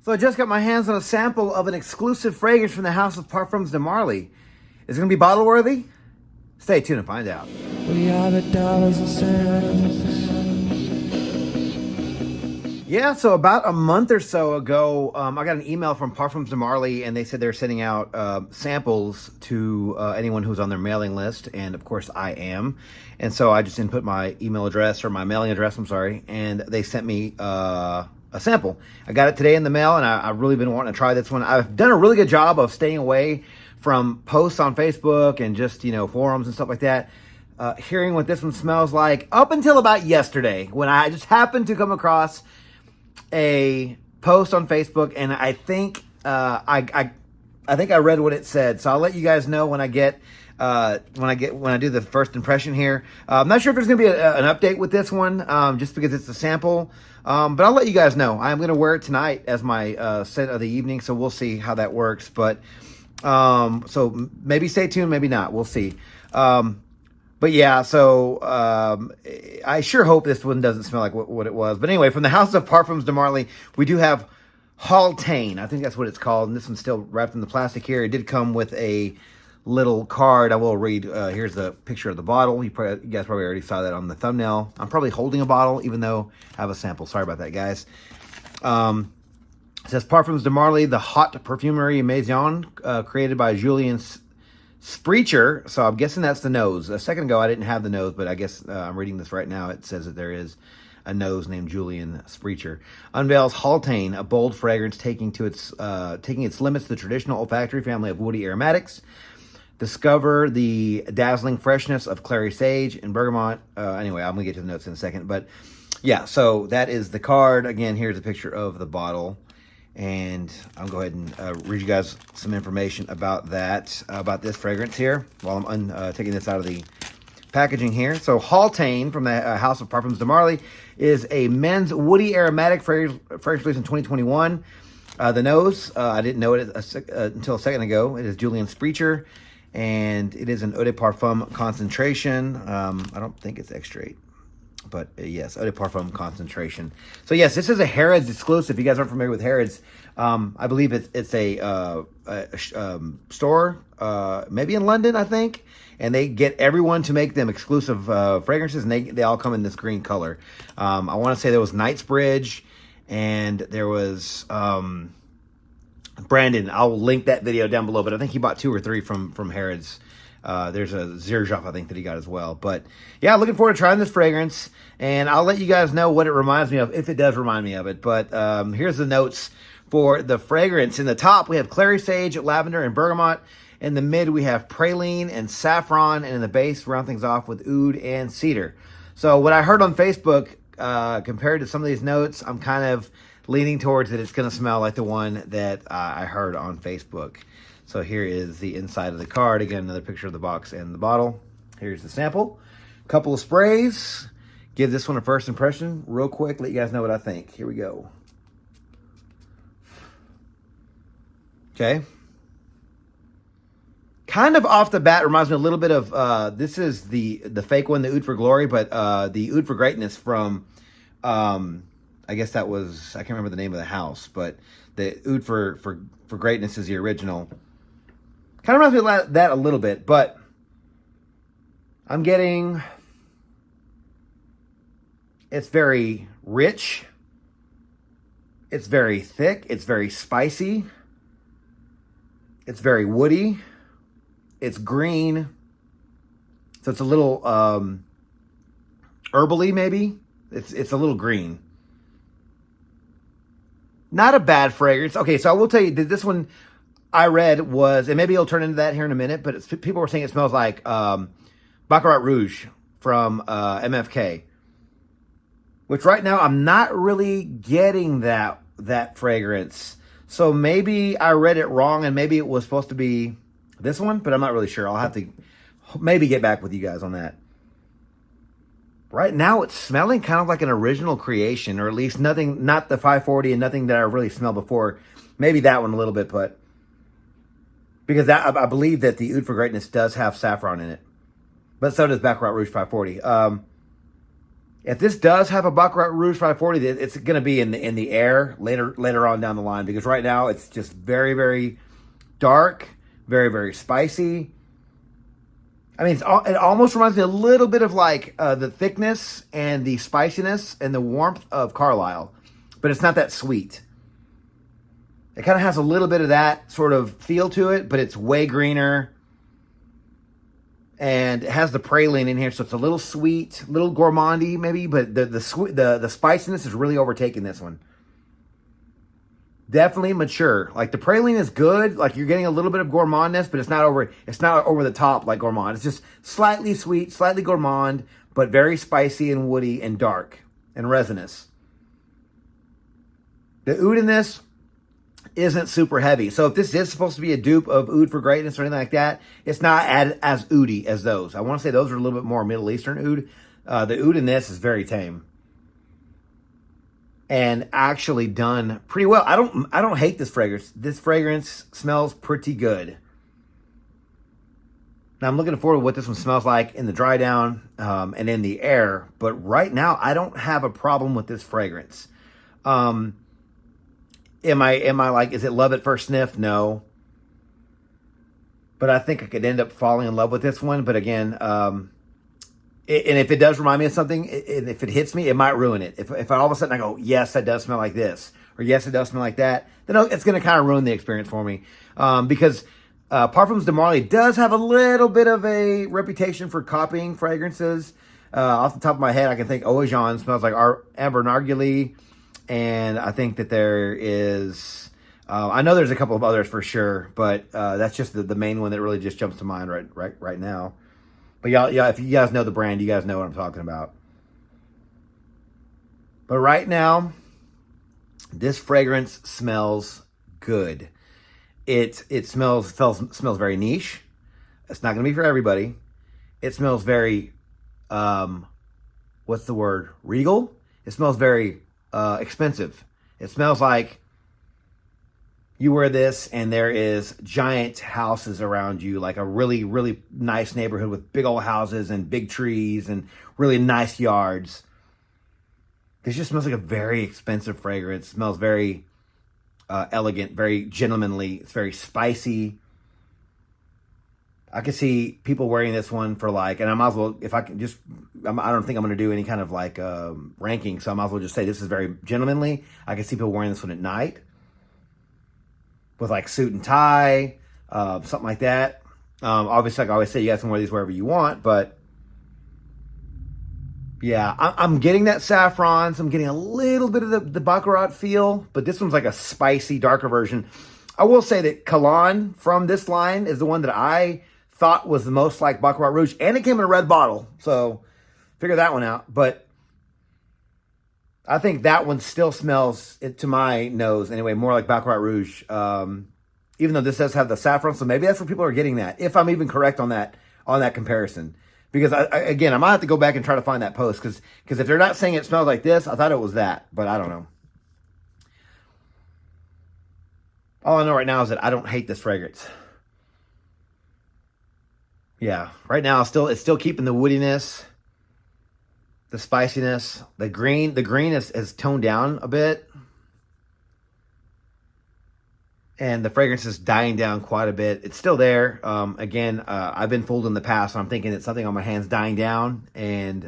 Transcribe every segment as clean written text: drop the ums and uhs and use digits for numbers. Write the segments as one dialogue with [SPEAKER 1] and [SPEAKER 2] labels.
[SPEAKER 1] So I just got my hands on a sample of an exclusive fragrance from the house of Parfums de Marly. Is it going to be bottle worthy? Stay tuned and find out.
[SPEAKER 2] We are the dollars and cents.
[SPEAKER 1] Yeah, so about a month or so ago, I got an email from Parfums de Marly, and they said they're sending out samples to anyone who's on their mailing list, and of course I am. And so I just input my email address, or my mailing address, I'm sorry, and they sent me a sample. I got it today in the mail, and I've really been wanting to try this one. I've done a really good job of staying away from posts on Facebook and just, forums and stuff like that. Hearing what this one smells like up until about yesterday, when I just happened to come across a post on Facebook, and I think I think I read what it said. So I'll let you guys know when I do the first impression here. I'm not sure if there's going to be an update with this one, just because it's a sample. But I'll let you guys know. I'm going to wear it tonight as my scent of the evening, so we'll see how that works. But so maybe stay tuned, maybe not. We'll see. But yeah, so I sure hope this one doesn't smell like what it was. But anyway, from the house of Parfums de Marly, we do have Haltane. I think that's what it's called. And this one's still wrapped in the plastic here. It did come with a little card. I will read. Here's the picture of the bottle. You guys probably already saw that on the thumbnail. I'm probably holding a bottle, even though I have a sample. Sorry about that, guys. It says Parfums de Marly, the haute perfumerie maison, created by Julien Sprecher. So I'm guessing that's the nose. A second ago, I didn't have the nose, but I guess I'm reading this right now. It says that there is a nose named Julien Sprecher. Unveils Haltane, a bold fragrance taking its limits to the traditional olfactory family of woody aromatics. Discover the dazzling freshness of clary sage and bergamot. Anyway, I'm going to get to the notes in a second. But yeah, so that is the card. Again, here's a picture of the bottle. And I'll go ahead and read you guys some information about that, about this fragrance here, while I'm taking this out of the packaging here. So Haltane from the house of Parfums de Marly is a men's woody aromatic fragrance released in 2021. The nose, I didn't know it until a second ago. It is Julien Sprecher, and it is an eau de parfum concentration. I don't think it's extrait. But yes, eau de parfum concentration. So yes, this is a Harrods exclusive. If you guys aren't familiar with Harrods, I believe it's a store, maybe in London, I think. And they get everyone to make them exclusive fragrances, and they all come in this green color. I want to say there was Knightsbridge, and there was Brandon. I'll link that video down below, but I think he bought 2 or 3 from Harrods. There's a Zirjov, I think, that he got as well. But yeah, looking forward to trying this fragrance, and I'll let you guys know what it reminds me of, if it does remind me of it. But here's the notes for the fragrance. In the top, we have clary sage, lavender, and bergamot. In the mid, we have praline and saffron, and in the base, round things off with oud and cedar. So what I heard on Facebook, compared to some of these notes, I'm kind of leaning towards that it's going to smell like the one that I heard on Facebook. So here is the inside of the card. Again, another picture of the box and the bottle. Here's the sample. Couple of sprays. Give this one a first impression real quick. Let you guys know what I think. Here we go. Okay. Kind of off the bat reminds me a little bit of, this is the fake one, the Oud for Glory, but the Oud for Greatness from, I guess that was, I can't remember the name of the house, but the Oud for Greatness is the original. Kind of reminds me of that a little bit, but I'm getting, it's very rich, it's very thick, it's very spicy, it's very woody, it's green, so it's a little herbally maybe, it's a little green. Not a bad fragrance. Okay, so I will tell you that this one I read was, and maybe it'll turn into that here in a minute, but people were saying it smells like Baccarat Rouge from MFK. Which right now I'm not really getting that fragrance. So maybe I read it wrong, and maybe it was supposed to be this one, but I'm not really sure. I'll have to maybe get back with you guys on that. Right now, it's smelling kind of like an original creation, or at least nothing, not the 540 and nothing that I really smelled before. Maybe that one a little bit, but because I believe that the Oud for Greatness does have saffron in it, but so does Baccarat Rouge 540. If this does have a Baccarat Rouge 540, it's going to be in the air later on down the line, because right now it's just very, very dark, very, very spicy. I mean, it almost reminds me a little bit of like the thickness and the spiciness and the warmth of Carlisle, but it's not that sweet. It kind of has a little bit of that sort of feel to it, but it's way greener. And it has the praline in here, so it's a little sweet, a little gourmandy maybe, but the spiciness is really overtaking this one. Definitely mature. Like the praline is good, like you're getting a little bit of gourmandness, but it's not over the top like gourmand. It's just slightly sweet, slightly gourmand, but very spicy and woody and dark and resinous. The oud in this isn't super heavy. So if this is supposed to be a dupe of Oud for Greatness or anything like that, it's not as oudy as those. I want to say those are a little bit more Middle Eastern oud. The oud in this is very tame. And actually done pretty well. I don't hate this fragrance. This fragrance smells pretty good. Now I'm looking forward to what this one smells like in the dry down and in the air. But right now I don't have a problem with this fragrance. Am I like, is it love at first sniff? No. But I think I could end up falling in love with this one. But again, and if it does remind me of something, if it hits me, it might ruin it. If all of a sudden I go, yes, that does smell like this, or yes, it does smell like that, then it's going to kind of ruin the experience for me. Because Parfums de Marly does have a little bit of a reputation for copying fragrances. Off the top of my head, I can think Eau Jean smells like Amber Narguilé. And I think that there is, I know there's a couple of others for sure, but that's just the main one that really just jumps to mind right now. But y'all, if you guys know the brand, you guys know what I'm talking about. But right now, this fragrance smells good. It smells very niche. It's not going to be for everybody. It smells very, what's the word? Regal. It smells very expensive. It smells like you wear this and there is giant houses around you, like a really, really nice neighborhood with big old houses and big trees and really nice yards. This just smells like a very expensive fragrance. It smells very elegant, very gentlemanly. It's very spicy. I could see people wearing this one for like, and I might as well, if I can just, I don't think I'm going to do any kind of like ranking, so I might as well just say this is very gentlemanly. I can see people wearing this one at night with like suit and tie, something like that. Obviously, like I always say, you guys can wear these wherever you want, but yeah, I'm getting that saffron, so I'm getting a little bit of the Baccarat feel, but this one's like a spicy, darker version. I will say that Cologne from this line is the one that I thought was the most like Baccarat Rouge, and it came in a red bottle, so figure that one out. But I think that one still smells, to my nose anyway, more like Baccarat Rouge, even though this does have the saffron, so maybe that's where people are getting that, if I'm even correct on that comparison. Because again, I might have to go back and try to find that post, because if they're not saying it smells like this, I thought it was that, but I don't know. All I know right now is that I don't hate this fragrance. Yeah, right now it's still keeping the woodiness, the spiciness, the green. The green is toned down a bit, and the fragrance is dying down quite a bit. It's still there. Again, I've been fooled in the past, so I'm thinking it's something on my hands dying down and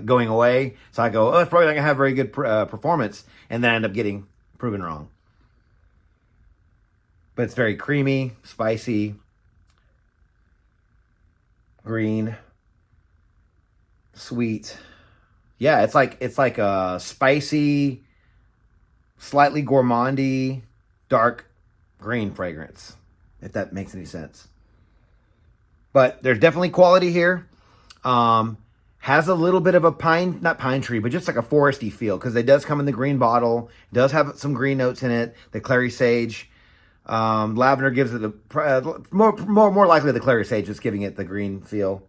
[SPEAKER 1] going away. So I go, oh, it's probably not gonna have very good performance, and then I end up getting proven wrong. But it's very creamy, spicy, green, sweet. Yeah, it's like a spicy, slightly gourmandy, dark green fragrance, if that makes any sense. But there's definitely quality here. Has a little bit of a not pine tree, but just like a foresty feel, because it does come in the green bottle. It does have some green notes in it. The clary sage. Lavender gives it more likely the clary sage is giving it the green feel.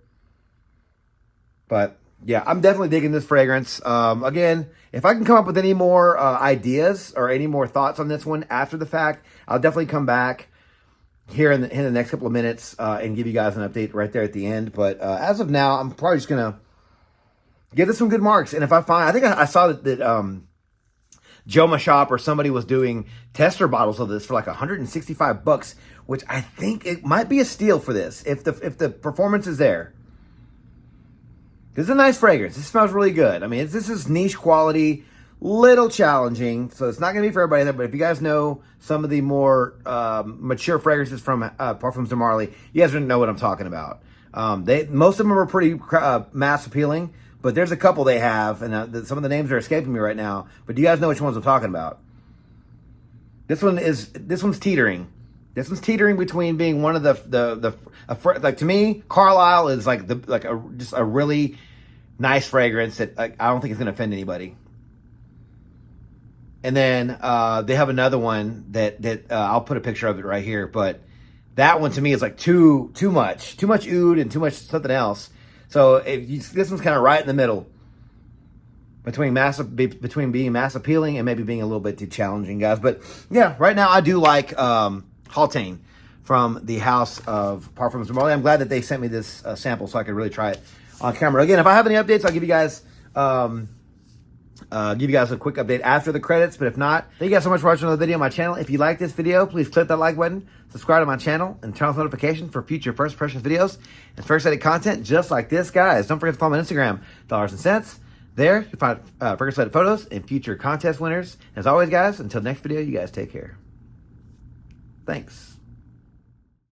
[SPEAKER 1] But yeah, I'm definitely digging this fragrance. Again, if I can come up with any more ideas or any more thoughts on this one after the fact, I'll definitely come back here in the next couple of minutes and give you guys an update right there at the end. But as of now, I'm probably just gonna Give this some good marks. And if I find, I think I saw that Joma Shop or somebody was doing tester bottles of this for like $165, which I think it might be a steal for this if the performance is there. This is a nice fragrance. This smells really good. I mean, this is niche quality, little challenging, so it's not going to be for everybody there. But if you guys know some of the more mature fragrances from Parfums de Marly, you guys know what I'm talking about. Most of them are pretty mass appealing, but there's a couple they have, and some of the names are escaping me right now. But do you guys know which ones I'm talking about? This one's teetering. This one's teetering between being one of like, to me, Carlisle is like just a really nice fragrance that I don't think is going to offend anybody. And then they have another one that I'll put a picture of it right here, but that one to me is like too much oud and too much something else. So this one's kind of right in the middle between being mass appealing and maybe being a little bit too challenging, guys. But yeah, right now I do like Haltane from the house of Parfums de Marly. I'm glad that they sent me this sample so I could really try it on camera. Again, if I have any updates, I'll give you guys a quick update after the credits. But if not, thank you guys so much for watching another video on my channel. If you like this video, please click that like button, subscribe to my channel, and turn on notifications for future first impressions videos and first edit content just like this, guys. Don't forget to follow me on Instagram, Dollars and Cents. There, you'll find first edit photos and future contest winners. As always, guys, until next video, you guys take care. Thanks.